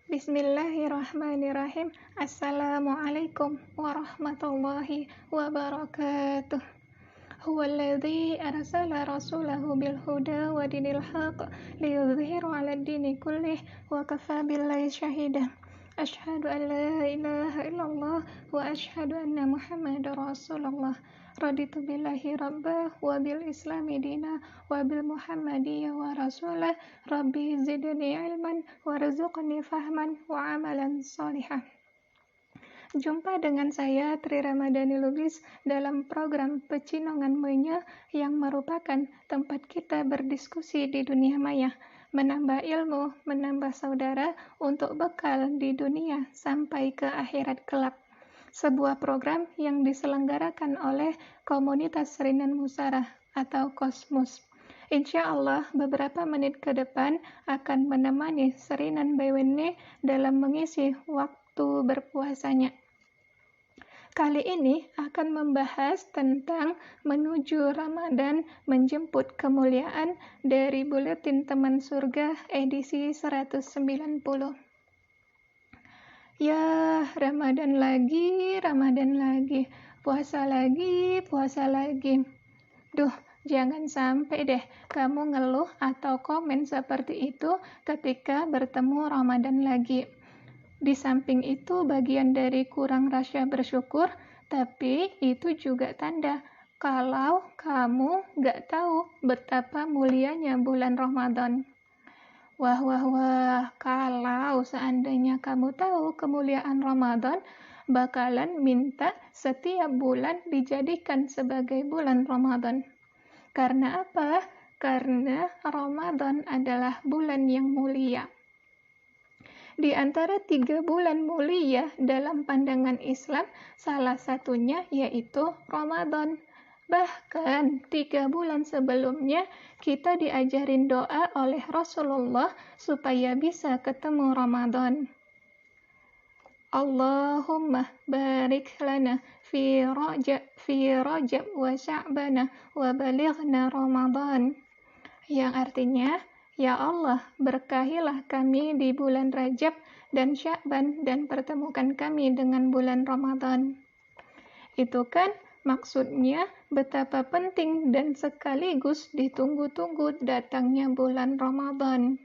Bismillahirrahmanirrahim. Assalamualaikum warahmatullahi wabarakatuh. Huwallazi arsala rasulahu bil huda wa dinil haqq liyudhhirahu 'alad dini kullih wa kafaa billahi shahida. Asyhadu an la ilaha illallah wa asyhadu anna Muhammadar Rasulullah. Raditu billahi rabba wa bil islami dina wa bil muhammadiyya wa rasulah. Rabbi zidni ilman warzuqni fahman wa amalan salihah. Jumpa dengan saya Tri Ramadhani Lubis dalam program Pecinongan Menya yang merupakan tempat kita berdiskusi di dunia maya, menambah ilmu, menambah saudara untuk bekal di dunia sampai ke akhirat kelak. Sebuah program yang diselenggarakan oleh Komunitas Serinan Musarah atau Kosmus. Insya Allah beberapa menit ke depan akan menemani Serinan Bewene dalam mengisi waktu berpuasanya. Kali ini akan membahas tentang menuju Ramadan menjemput kemuliaan dari Buletin Teman Surga edisi 190. Ya, Ramadan lagi, puasa lagi. Duh, jangan sampai deh kamu ngeluh atau komen seperti itu ketika bertemu Ramadan lagi. Di samping itu bagian dari kurang rasa bersyukur, tapi itu juga tanda kalau kamu gak tahu betapa mulianya bulan Ramadan. Wah, kalau seandainya kamu tahu kemuliaan Ramadan, bakalan minta setiap bulan dijadikan sebagai bulan Ramadan. Karena apa? Karena Ramadan adalah bulan yang mulia. Di antara 3 bulan mulia dalam pandangan Islam, salah satunya yaitu Ramadan. Bahkan 3 bulan sebelumnya kita diajarin doa oleh Rasulullah supaya bisa ketemu Ramadan. Allahumma barik lana fi Rajab wa Sya'bana wa balighna Ramadan. Yang artinya, ya Allah, berkahilah kami di bulan Rajab dan Sya'ban dan pertemukan kami dengan bulan Ramadan. Itu kan maksudnya betapa penting dan sekaligus ditunggu-tunggu datangnya bulan Ramadan.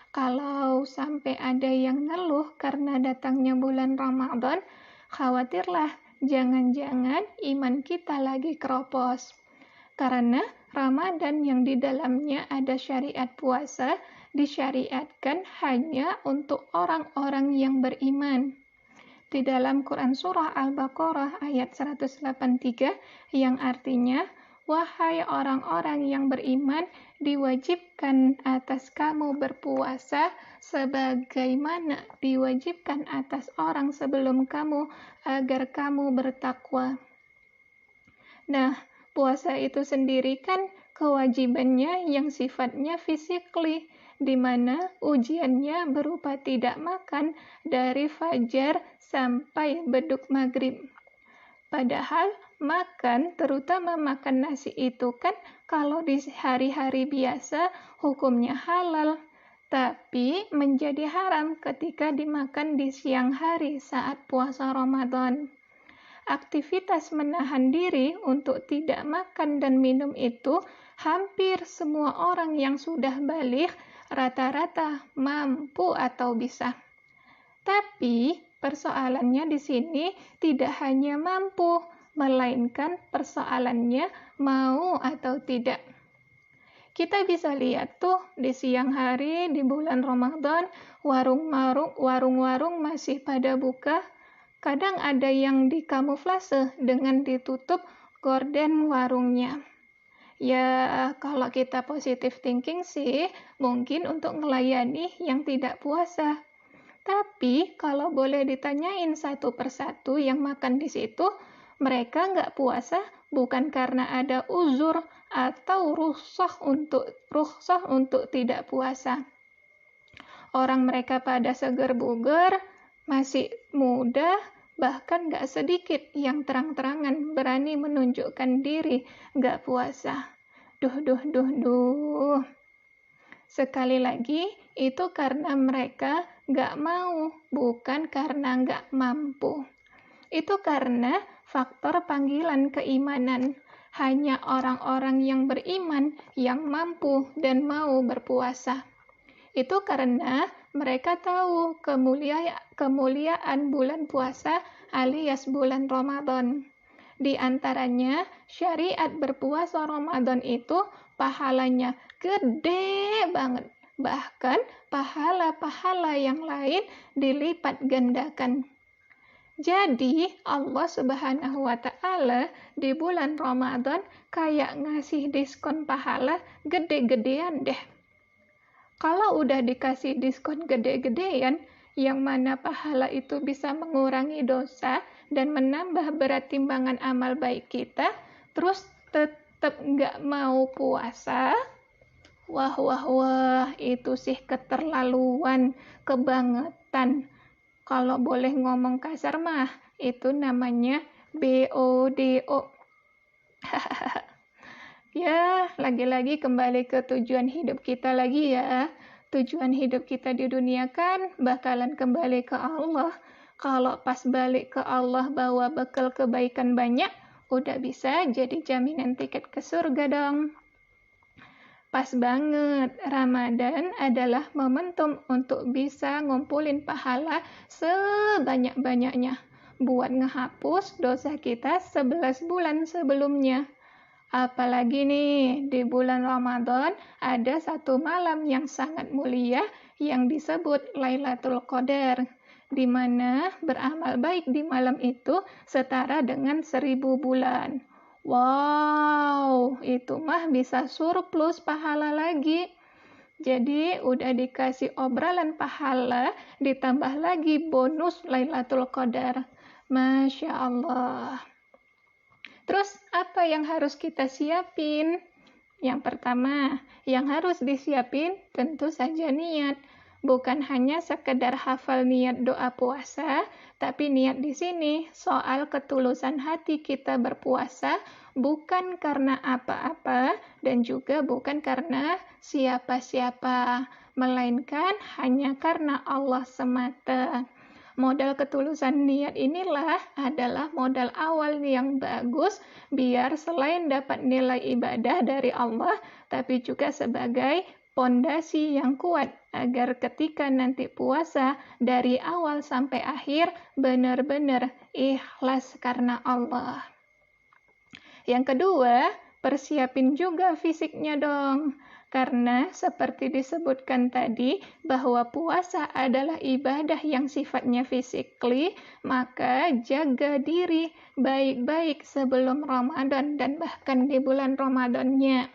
Kalau sampai ada yang ngeluh karena datangnya bulan Ramadan, khawatirlah jangan-jangan iman kita lagi keropos. Karena Ramadan yang di dalamnya ada syariat puasa disyariatkan hanya untuk orang-orang yang beriman. Di dalam Quran Surah Al-Baqarah ayat 183 yang artinya, wahai orang-orang yang beriman, diwajibkan atas kamu berpuasa sebagaimana diwajibkan atas orang sebelum kamu agar kamu bertakwa. Nah, puasa itu sendiri kan kewajibannya yang sifatnya physically, di mana ujiannya berupa tidak makan dari fajar sampai beduk maghrib. Padahal makan, terutama makan nasi itu kan kalau di hari-hari biasa hukumnya halal, tapi menjadi haram ketika dimakan di siang hari saat puasa Ramadan. Aktivitas menahan diri untuk tidak makan dan minum itu hampir semua orang yang sudah baligh rata-rata mampu atau bisa. Tapi persoalannya di sini tidak hanya mampu, melainkan persoalannya mau atau tidak. Kita bisa lihat tuh di siang hari di bulan Ramadan, warung-warung masih pada buka. Kadang ada yang dikamuflase dengan ditutup gorden warungnya. Ya, kalau kita positive thinking sih, mungkin untuk melayani yang tidak puasa. Tapi, kalau boleh ditanyain satu persatu yang makan di situ, mereka nggak puasa bukan karena ada uzur atau rukhsah untuk tidak puasa. Orang mereka pada seger buger, masih muda, bahkan nggak sedikit yang terang-terangan berani menunjukkan diri nggak puasa. Duh. Sekali lagi, itu karena mereka nggak mau, bukan karena nggak mampu. Itu karena faktor panggilan keimanan. Hanya orang-orang yang beriman yang mampu dan mau berpuasa. Itu karena mereka tahu kemuliaan bulan puasa alias bulan Ramadan. Di antaranya, syariat berpuasa Ramadan itu pahalanya gede banget. Bahkan pahala-pahala yang lain dilipat gandakan. Jadi, Allah Subhanahu wa Ta'ala di bulan Ramadan kayak ngasih diskon pahala gede-gedean deh. Kalau udah dikasih diskon gede-gedean, yang mana pahala itu bisa mengurangi dosa dan menambah berat timbangan amal baik kita, terus tetap nggak mau puasa, wah, itu sih keterlaluan, kebangetan. Kalau boleh ngomong kasar mah, itu namanya BODO. Ya, lagi-lagi kembali ke tujuan hidup kita lagi ya. Tujuan hidup kita di dunia kan bakalan kembali ke Allah. Kalau pas balik ke Allah bawa bekal kebaikan banyak, udah bisa jadi jaminan tiket ke surga dong. Pas banget, Ramadan adalah momentum untuk bisa ngumpulin pahala sebanyak-banyaknya buat ngehapus dosa kita 11 bulan sebelumnya. Apalagi nih, di bulan Ramadan ada satu malam yang sangat mulia yang disebut Lailatul Qadar, di mana beramal baik di malam itu setara dengan 1000 bulan. Wow, itu mah bisa surplus pahala lagi. Jadi udah dikasih obralan pahala, ditambah lagi bonus Lailatul Qadar. Masya Allah. Terus apa yang harus kita siapin? Yang pertama, yang harus disiapin tentu saja niat. Bukan hanya sekedar hafal niat doa puasa, tapi niat di sini soal ketulusan hati kita berpuasa bukan karena apa-apa dan juga bukan karena siapa-siapa, melainkan hanya karena Allah semata. Modal ketulusan niat inilah adalah modal awal yang bagus biar selain dapat nilai ibadah dari Allah, tapi juga sebagai pondasi yang kuat agar ketika nanti puasa dari awal sampai akhir benar-benar ikhlas karena Allah. Yang kedua, persiapin juga fisiknya dong. Karena seperti disebutkan tadi bahwa puasa adalah ibadah yang sifatnya physically, maka jaga diri baik-baik sebelum Ramadan dan bahkan di bulan Ramadannya.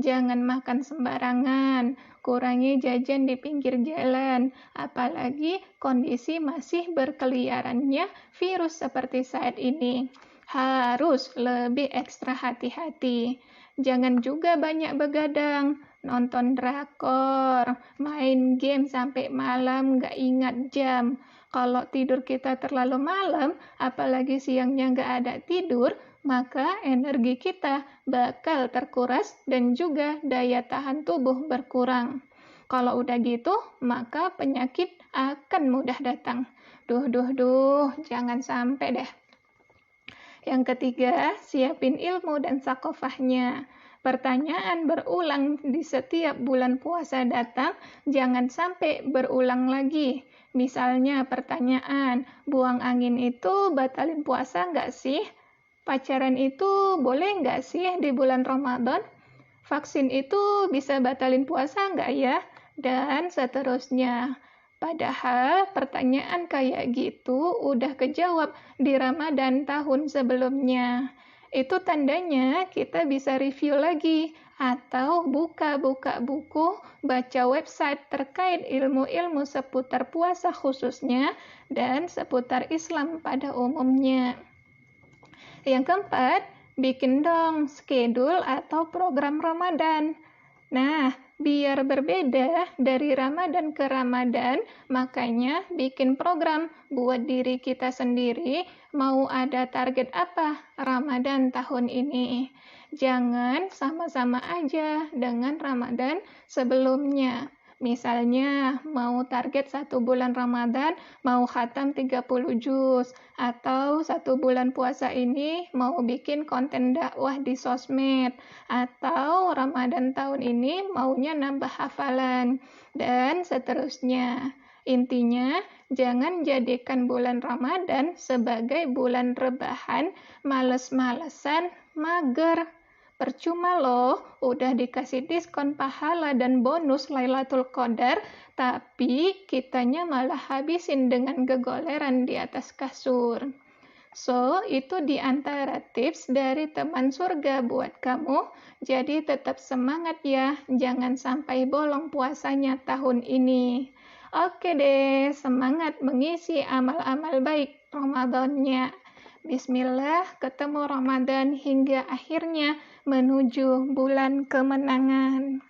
Jangan makan sembarangan, kurangi jajan di pinggir jalan, apalagi kondisi masih berkeliarannya virus seperti saat ini. Harus lebih ekstra hati-hati. Jangan juga banyak begadang, nonton drakor, main game sampai malam nggak ingat jam. Kalau tidur kita terlalu malam, apalagi siangnya nggak ada tidur, maka energi kita bakal terkuras dan juga daya tahan tubuh berkurang. Kalau udah gitu, maka penyakit akan mudah datang. Jangan sampai deh. Yang ketiga, siapin ilmu dan sakofahnya. Pertanyaan berulang di setiap bulan puasa datang, jangan sampai berulang lagi. Misalnya pertanyaan, buang angin itu batalin puasa nggak sih? Pacaran itu boleh nggak sih di bulan Ramadan? Vaksin itu bisa batalin puasa nggak ya? Dan seterusnya. Padahal pertanyaan kayak gitu udah kejawab di Ramadan tahun sebelumnya. Itu tandanya kita bisa review lagi atau buka-buka buku, baca website terkait ilmu-ilmu seputar puasa khususnya dan seputar Islam pada umumnya. Yang keempat, bikin dong schedule atau program Ramadan. Nah, biar berbeda dari Ramadan ke Ramadan, makanya bikin program buat diri kita sendiri, mau ada target apa Ramadan tahun ini. Jangan sama-sama aja dengan Ramadan sebelumnya. Misalnya, mau target 1 bulan Ramadan, mau khatam 30 juz, atau 1 bulan puasa ini mau bikin konten dakwah di sosmed, atau Ramadan tahun ini maunya nambah hafalan, dan seterusnya. Intinya, jangan jadikan bulan Ramadan sebagai bulan rebahan, males-malesan, mager. Percuma loh, udah dikasih diskon pahala dan bonus Lailatul Qadar, tapi kitanya malah habisin dengan gegoleran di atas kasur. So, itu di antara tips dari teman surga buat kamu. Jadi tetap semangat ya, jangan sampai bolong puasanya tahun ini. Oke deh, semangat mengisi amal-amal baik Ramadannya. Bismillah, ketemu Ramadan hingga akhirnya menuju bulan kemenangan.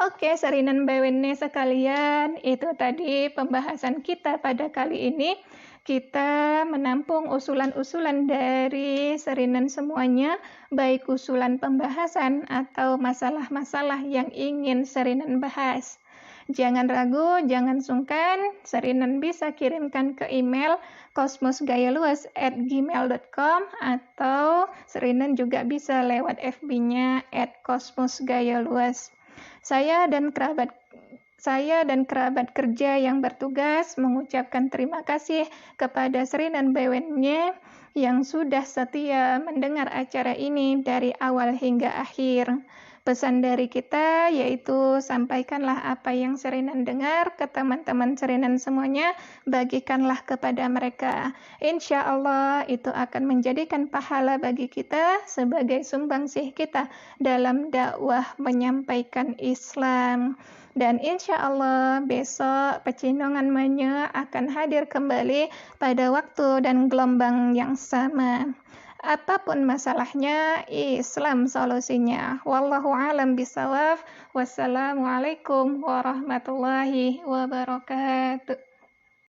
Oke, Serinan Bewene sekalian, itu tadi pembahasan kita pada kali ini. Kita menampung usulan-usulan dari Serinan semuanya, baik usulan pembahasan atau masalah-masalah yang ingin Serinan bahas. Jangan ragu, jangan sungkan, Serinan bisa kirimkan ke email kosmosgayaluas@gmail.com atau Serinan juga bisa lewat FB-nya @kosmosgayaluas. Saya dan kerabat kerja yang bertugas mengucapkan terima kasih kepada Serinan Bewennya yang sudah setia mendengar acara ini dari awal hingga akhir. Pesan dari kita yaitu sampaikanlah apa yang Serinan dengar ke teman-teman Serinan semuanya, bagikanlah kepada mereka. Insya Allah itu akan menjadikan pahala bagi kita sebagai sumbangsih kita dalam dakwah menyampaikan Islam. Dan insya Allah besok Pecinongan Menye akan hadir kembali pada waktu dan gelombang yang sama. Apapun masalahnya, Islam solusinya. Wallahu a'lam bishawab. Wassalamualaikum warahmatullahi wabarakatuh.